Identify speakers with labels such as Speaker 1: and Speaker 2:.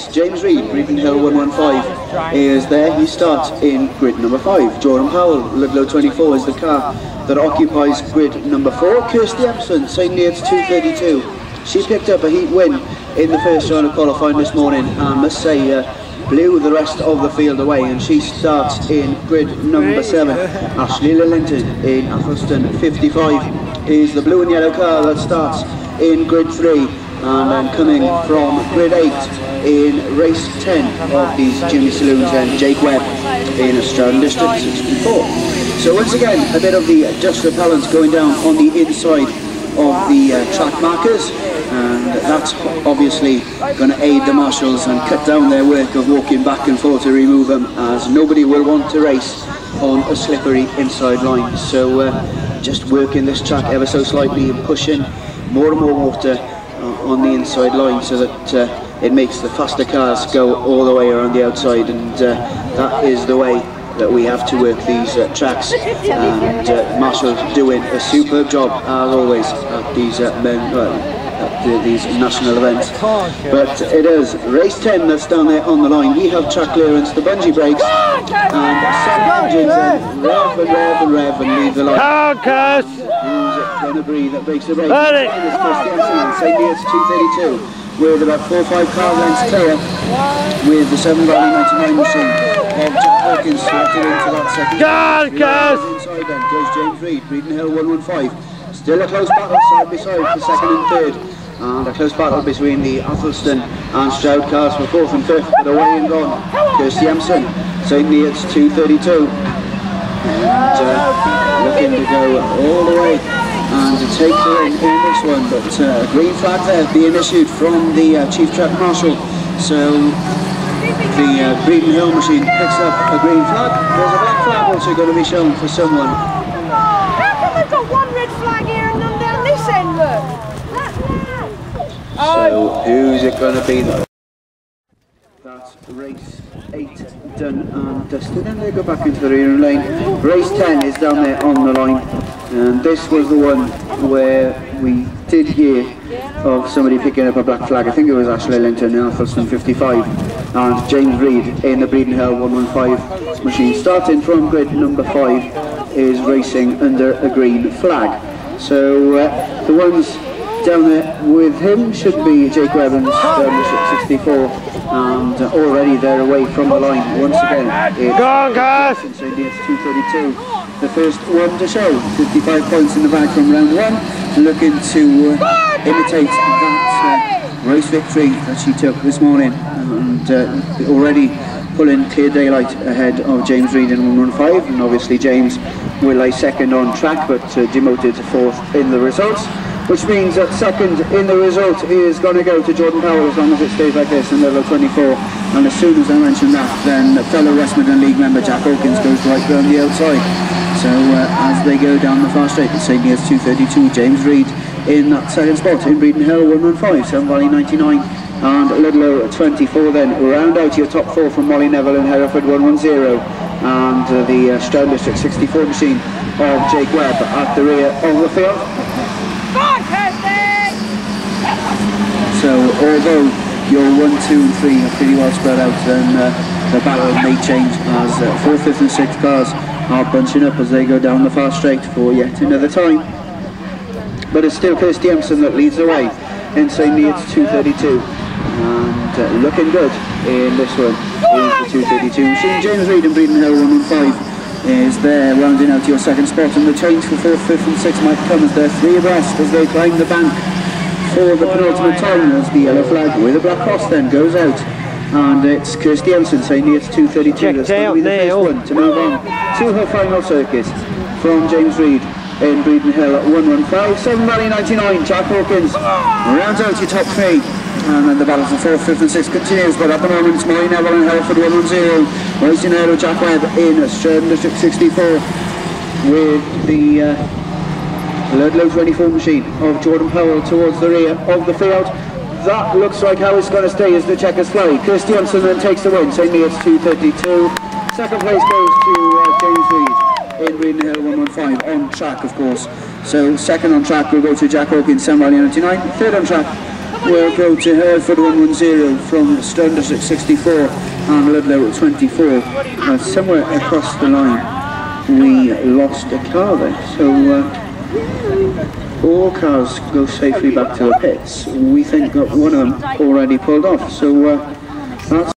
Speaker 1: race. James Reed, Breeden Hill 115, is there. He starts in grid number 5. Jordan Powell, Ludlow 24, is the car that occupies grid number 4. Kirsty, St Neots 232. She picked up a heat win in the first round of qualifying this morning, and I must say blew the rest of the field away, and she starts in grid number 7. Ashley Lillington in Athelston 55 is the blue and yellow car that starts in grid 3, and then coming from grid 8 in race 10 of these junior saloons, and Jake Webb in Stroud District 64. So once again, a bit of the dust repellent going down on the inside of the track markers, and that's obviously going to aid the marshals and cut down their work of walking back and forth to remove them, as nobody will want to race on a slippery inside line. So just working this track ever so slightly and pushing more and more water on the inside line so that it makes the faster cars go all the way around the outside, and that is the way that we have to work these tracks, and Marshall doing a superb job as always at these these national events. But it is race 10 that's down there on the line. We have track clearance, the bungee brakes, and some engines rev and leave the line. Who's going to breathe that breaks the brakes? It's Kirsty St Neots 232 with about 4 or 5 car lengths clear, with the 7 Rally 99 machine of Jack Hawkins slotted into that second. Inside then goes James Reed, Breeden Hill 115. Still a close battle side by side for second and third, and a close battle between the Athelston and Stroud cars for 4th and 5th, but away and gone Kirsty St Neots 232, and looking to go all the way and to take the win in this one, but a green flag there being issued from the Chief Track Marshal. So the Breeden Hill machine picks up a green flag. There's a black flag also going to be shown for someone.
Speaker 2: How come we've got one red flag here and none down this end, look?
Speaker 1: So who's it going to be though? That's race 8 done and dusted, and they go back into the rear lane. Race 10 is down there on the line, and this was the one where we did hear of somebody picking up a black flag. I think it was Ashley Linton in Athelston 55, and James Reed in the Breeden Hill 115 machine, starting from grid number 5, is racing under a green flag. So the ones down there with him should be Jake Webb and Stroud 64, and already they're away from the line once again. It's St Neots 232, the first one to show, 55 points in the bag from round 1, looking to imitate that race victory that she took this morning, and already pulling clear daylight ahead of James Reed in 115, and obviously James will lay second on track, but demoted to 4th in the results, which means that second in the result is going to go to Jordan Powell as long as it stays like this in level 24. And as soon as I mention that, then fellow West Midland League member Jack Hawkins goes right round the outside. So as they go down the far straight, the St Neots 232, James Reed in that second spot in Breeden Hill 115, Sun Valley 99 and Ludlow 24. Then round out your top 4 from Molly Neville and Hereford 110, and the Stroud District 64 machine of Jake Webb at the rear of the field. So although your 1, 2 and 3 are pretty well spread out, then the battle may change as 4th, 5th and 6th cars are bunching up as they go down the far straight for yet another time. But it's still Kirsty that leads the way in St Neots 232, and looking good in this one is the 232 machine. James Reed and Breeden Hill 115 is there rounding out your second spot, and the change for 4th, 5th and 6th might come as they're 3 abreast as they climb the bank for the penultimate time, as the yellow flag with a black cross then goes out, and it's Kirsty St Neots 232 that's going to be the first one to move on to her final circuit from James Reed in Breeden Hill 115. 7 Rally 99, Jack Hawkins rounds out your top 3, and then the battle for 4th, 5th and 6th continues, but at the moment it's Molly Neville and Hereford 110 racing ahead of Jack Webb in Stroud District 64 with the Ludlow 24 machine of Jordan Powell towards the rear of the field. That looks like how it's going to stay as the checkers fly. Kirsty then takes the win, St Neots 232. Second place goes to James Reed in Breeden Hill 115 on track, of course. So second on track will go to Jack Hawkins, Sun Valley 99. Third on track We'll go to Hereford 110 from Stundus at 64 and Ludlow at 24. Somewhere across the line we lost a car there, so all cars go safely back to the pits. We think that one of them already pulled off, so that's